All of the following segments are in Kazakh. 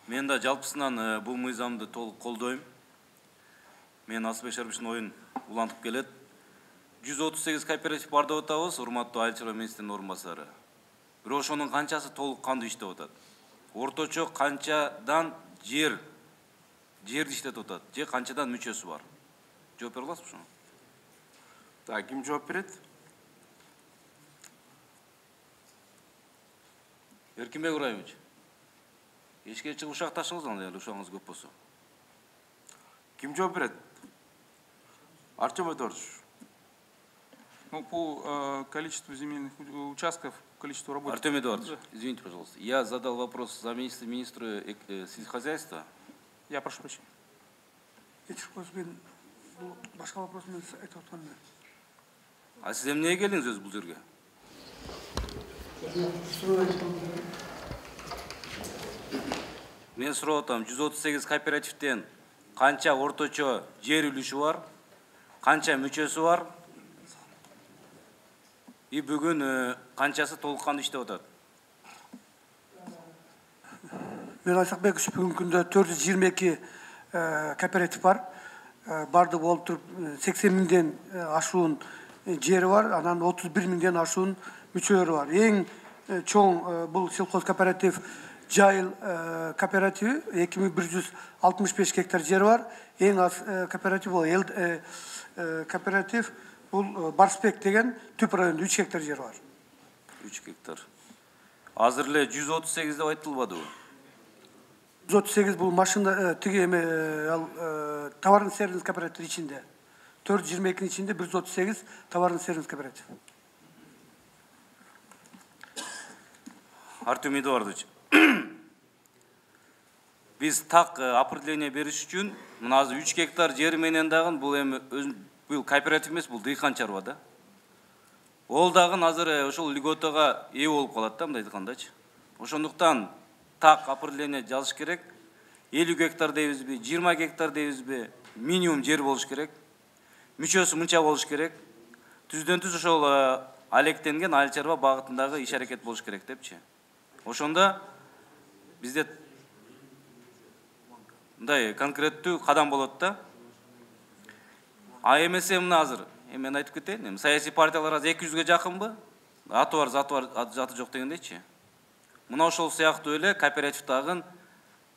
Мен да жалпысынан бул мыйзамды толук колдойм. Мен Асылбек Шариповичтин оюн улантып келет. 138 кооператив бар деп атабыз, урматтуу Айыл чарба министринин орун басары. Бирок ошонун канчасы толук кандуу иштеп атат? Орточо канчадан жерди иштетип атат? Же канчадан мүчөсү бар? Жооп бере аласызбы ошону? Так, ким жооп берет? Эркинбек Ибраимович. Эшикке чыгып ушак ташыңыз анда, ушагыңыз көп болсо. Ким жооп берет? Артем Эдуардович. Ну, по количеству земельных участков, количеству работ. Артем Эдуардович, извините, пожалуйста. Я задал вопрос замминистра сельскохозяйства. Я прошу прощения. Башка вопрос мен айтып атканмын. А сиз эмнеге келдиңиз өзү бул жерге? Мен сурап атам, 138 кооперативден канча орточо жер үлүшү бар, канча мүчөсү бар, и бүгүн канчасы толук кандуу иштеп атат? Мен Айсакбекович, бүгүнкү күндө 422 кооператив бар. Барды болуп туруп 80 миңден ашуун жери бар, анан 31 миңден ашуун мүчөлөрү бар. Эң чоң бул сельхозкооператив Жайыл кооперативи 2165 гектар жери бар. Эң аз кооператив бул кооператив бул Барспек деген Түп районунда 3 гектар жери бар. 3 гектар. Азыр эле 138 деп айтылбадыбы? 138 бул машина тиги эме товарный сервис кооператив ичинде. 422 ичинде 138 товарный сервис кооператив. Артем Эдуардович, биз так определение бериш үчүн мына азыр 3 гектар жери менен дагы бул эми бул кооператив эмес, бул дыйкан чарба да. Ол дагы азыр ошол льготага ээ болуп калат да, мындай айткандачы. Ошондуктан так определение жазыш керек. 50 гектар дейбизби, 20 гектар дейбизби, минимум жер болуш керек. Мүчөсү мынча болуш керек. Түздөн түз ошол алектенген айыл чарба багытындагы иш аракет болуш керек депчи. Ошондо бизде мындай конкреттүү кадам болот да. А эмесе мына азыр мен айтып кетейин, саясий партиялар азыр 200ге жакынбы? Аты бар, заты жок дегендейчи. Мына ошол сыяктуу эле кооператив дагы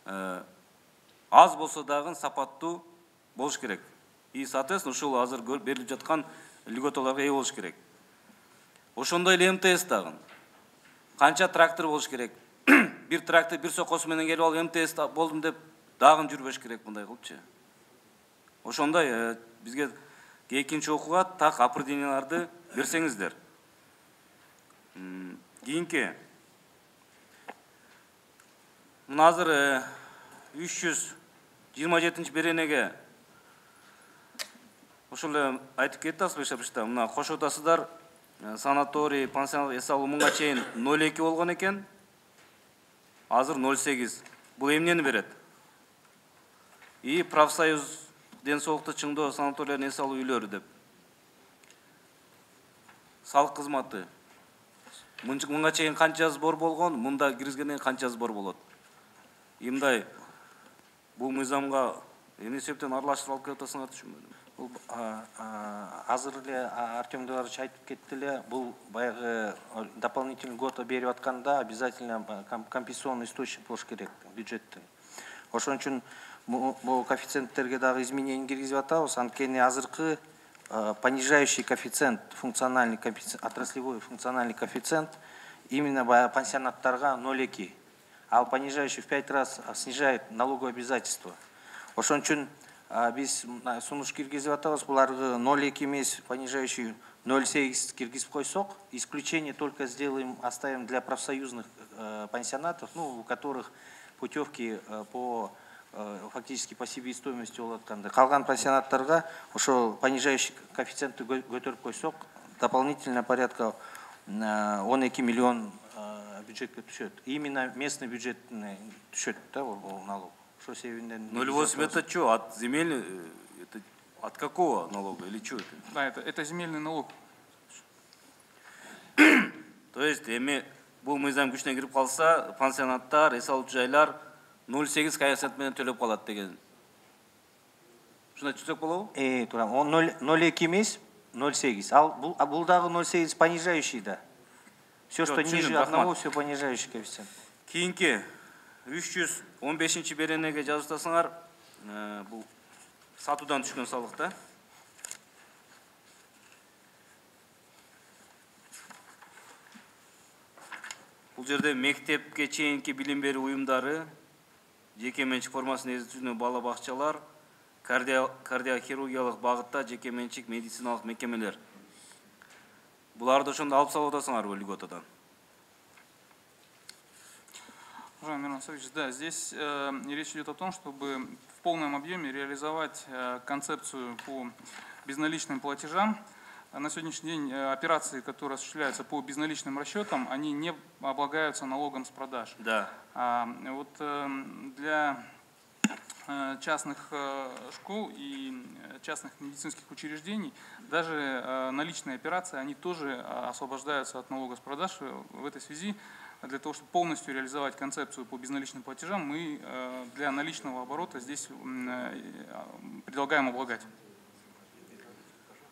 аз болсо дагы сапаттуу болуш керек. И соответственно ушул азыр берилип жаткан льготаларга ээ болуш керек. Ошондой эле МТС дагы. Канча трактор болуш керек? Бир трактор бир сокосу менен келип алып МТС болдум деп дагы жүрбөш керек мындай кылыпчы. Ошондой бизге экинчи окууга так определенияларды берсеңиздер. Кийинки мына азыр 327 беренеге ошол эле айтып кетти Асылбек Шарипович, мына кошуп атасыздар, санаторий, пансионат эс алуу мыңга чейин 0,2 болгон экен. Азыр 0,8. Бул эмнени берет? И профсоюз ден соолукту чыңдоо санаториялардын эс алуу үйлөрү деп. Салык кызматы. Мыңга чейин канча сбор болгон, мында киргизгенден канча сбор болот? Мындай бул мыйзамга эмне себептен аралаштырып алып келип атасыңар түшүнбөдүм. Бул азыр эле Артем Эдуардович айтып кетти эле, бул баягы дополнительный льгота берип атканда обязательно компенсационный источник болуш керек бюджеттен. Ошон үчүн бул коэффициенттерге дагы изменение киргизип атабыз. Анткени азыркы понижающий коэффициент, функциональный коэффициент, отраслевой функциональный коэффициент именно пансионаттарга 0,2. А понижающий в 5 раз снижает налоговое обязательство. Ошон үчүн биз сунуш киргизип атабыз, буларга 0,2 эмес, понижающий 0,8 киргизип койсок, исключение только сделаем, оставим для профсоюзных пансионатов, ну, у которых путевки по фактически по себестоимости болот атканда. Калган пансионаттарга ошо понижающий коэффициентти көтөрүп койсок, дополнительно порядка 12 миллион бюджетке түшөт. Именно местный бюджет түшөт да бул налог. Ошо себебинен 0,8 это что? От земельный, это от какого налога или что это? Да, это земельный налог. То есть бул мыйзам күчүнө кирип калса, пансионаттар, эс алуучу жайлар 0,8 коэффициент менен төлөп калат деген. Шуна түзөк болобу? Турам, он 0,2 емес, 0,8. Бұл дағы 0,8 понижающий, да. Все, что түсіндім, ниже рахмат. одного, все понижающий коэффициент. Кийинки 315 беренеге жазып бул сатуудан түшкөн салык да. Бул жерде мектепке чейинки билим берүү уюмдары, жеке менчик формасын эзетүүнө бала бакчалар, кардиохирургиялык багытта жеке менчик медициналык мекемелер. Буларды ошондо алып салып атасыңарбы льготадан? Уважаемый Мирон Васильевич, да, здесь речь идет о том, чтобы в полном объеме реализовать концепцию по безналичным платежам. На сегодняшний день операции, которые осуществляются по безналичным расчетам, они не облагаются налогом с продаж. Да. Вот для частных школ и частных медицинских учреждений даже наличные операции, они тоже освобождаются от налога с продаж. В этой связи, для того, чтобы полностью реализовать концепцию по безналичным платежам, мы для наличного оборота здесь предлагаем облагать.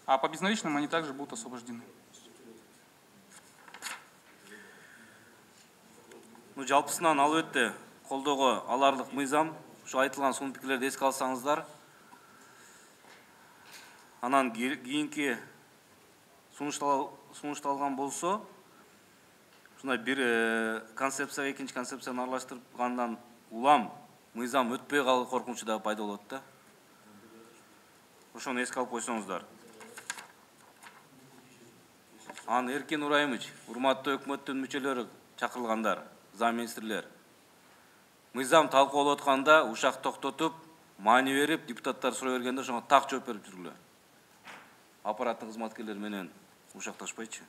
А по безналичным они также будут освобождены. Жалпысынан албетте колдоого аларлык мыйзам. Şu айтылган сонун пикирлерди эске алсаңыздар. Анан кийинки сунушталган болсо, ушундай бир концепцияга экинчи концепцияны аралаштыргандан улам мыйзам өтпөй калуу коркунучу да пайда болот да. Ошону эске алып койсоңуздар. Анан Эркин Урайымович, урматтуу өкмөттүн мүчөлөрү, чакырылгандар, зам министрлер. Мыйзам талкуулап атканда ушак токтотуп, маани берип, депутаттар сурай бергенде ошого так жооп берип жүргүлө. Аппараттын кызматкерлери менен ушакташпайчы.